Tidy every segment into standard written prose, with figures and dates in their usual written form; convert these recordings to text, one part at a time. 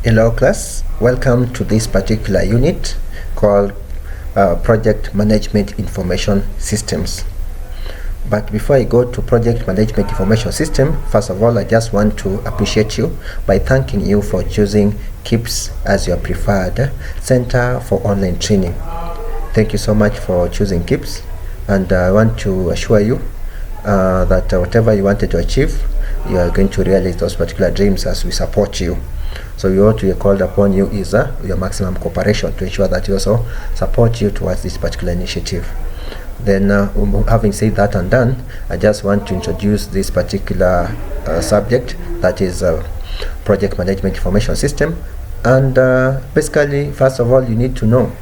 Hello class, welcome to this particular unit called Project Management Information Systems. But before I go to Project Management Information System, first of all I just want to appreciate you by thanking you for choosing KIPS as your preferred center for online training. Thank you so much for choosing KIPS, and I want to assure you that whatever you wanted to achieve, you are going to realize those particular dreams as we support you. So what we called upon you is your maximum cooperation to ensure that we also support you towards this particular initiative. Then having said that and done, I just want to introduce this particular subject, that is Project Management Information System. And basically, first of all, you need to know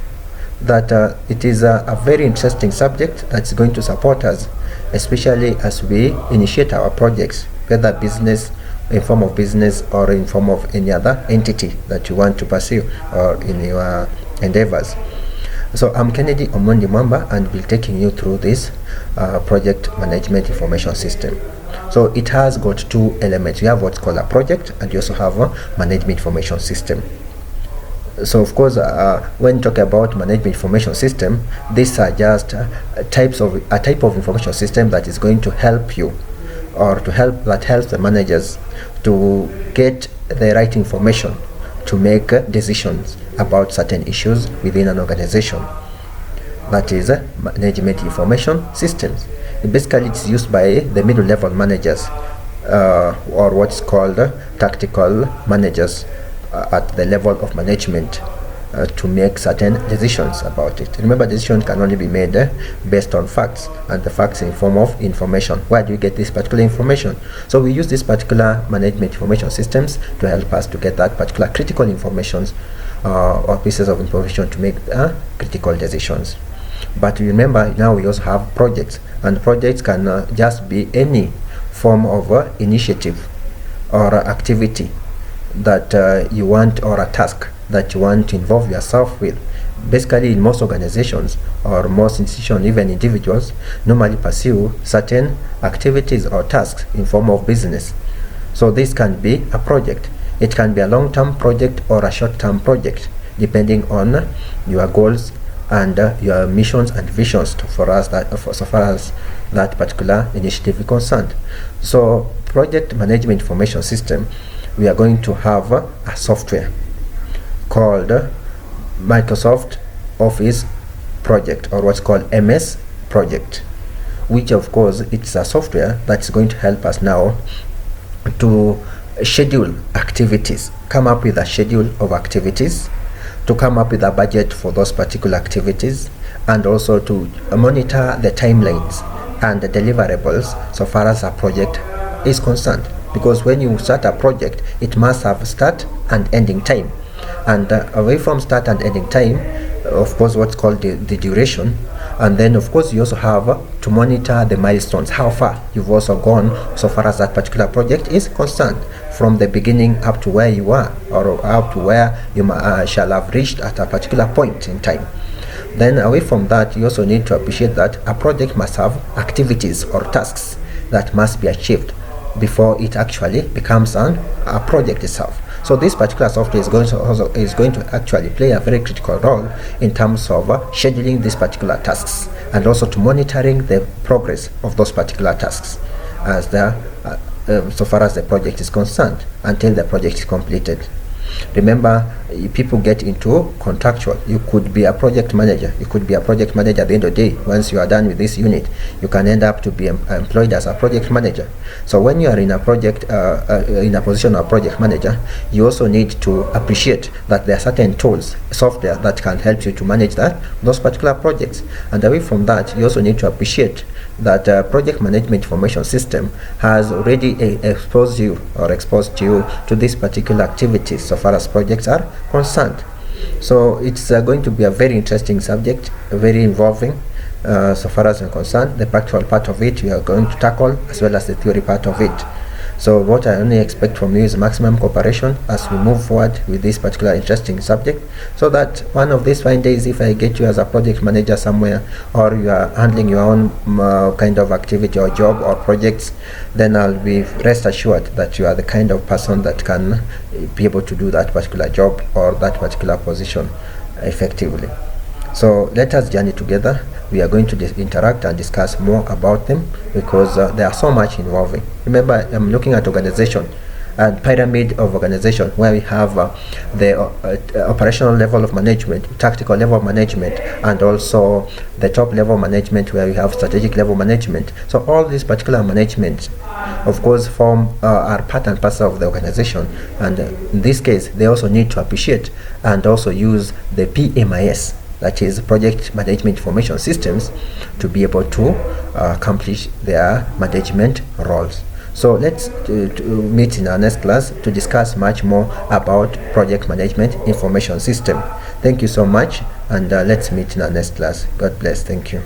that it is a very interesting subject that's going to support us, especially as we initiate our projects, whether business, in form of business, or in form of any other entity that you want to pursue or in your endeavors. So I'm Kennedy Omondi Mwamba, and will be taking you through this Project Management Information System. So it has got two elements. You have what's called a project, and you also have a management information system. So of course, when you talk about management information system, these are just a type of information system that is going to help you, or that helps the managers to get the right information to make decisions about certain issues within an organization. That is management information systems. Basically, it's used by the middle level managers, or what's called tactical managers at the level of management, to make certain decisions about it. Remember, decisions can only be made based on facts, and the facts in form of information. Where do you get this particular information? So we use this particular management information systems to help us to get that particular critical information or pieces of information to make critical decisions. But remember, now we also have projects, and projects can just be any form of initiative or activity that you want, or a task that you want to involve yourself with. Basically, in most organizations or most institutions, even individuals, normally pursue certain activities or tasks in form of business. So this can be a project. It can be a long-term project or a short-term project, depending on your goals and your missions and visions so far as that particular initiative is concerned. So project management information system, we are going to have a software called Microsoft Office Project, or what's called MS Project, which of course it's a software that's going to help us now to schedule activities, come up with a schedule of activities, to come up with a budget for those particular activities, and also to monitor the timelines and the deliverables so far as a project is concerned. Because when you start a project, it must have start and ending time. And away from start and ending time, of course, what's called the duration. And then of course you also have to monitor the milestones, how far you've also gone so far as that particular project is concerned, from the beginning up to where you are, or up to where you shall have reached at a particular point in time. Then away from that, you also need to appreciate that a project must have activities or tasks that must be achieved before it actually becomes a project itself. So this particular software is going to actually play a very critical role in terms of scheduling these particular tasks, and also to monitoring the progress of those particular tasks as so far as the project is concerned, until the project is completed. Remember, people get into contractual. You could be a project manager. You could be a project manager at the end of the day. Once you are done with this unit, you can end up to be employed as a project manager. So when you are in a project, in a position of project manager, you also need to appreciate that there are certain tools, software that can help you to manage those particular projects. And away from that, you also need to appreciate that project management information system has already exposed you to this particular activities so far as projects are concerned. So it's going to be a very interesting subject, very involving so far as I'm concerned. The practical part of it we are going to tackle, as well as the theory part of it. So what I only expect from you is maximum cooperation as we move forward with this particular interesting subject, so that one of these fine days, if I get you as a project manager somewhere, or you are handling your own kind of activity or job or projects, then I'll be rest assured that you are the kind of person that can be able to do that particular job or that particular position effectively. So let us journey together. We are going to interact and discuss more about them, because there are so much involving. Remember, I'm looking at organization and pyramid of organization, where we have the operational level of management, tactical level of management, and also the top level management, where we have strategic level management. So all these particular management, of course, are part and parcel of the organization, and in this case they also need to appreciate and also use the PMIS, that is Project Management Information Systems, to be able to accomplish their management roles. So let's meet in our next class to discuss much more about Project Management Information System. Thank you so much, and let's meet in our next class. God bless. Thank you.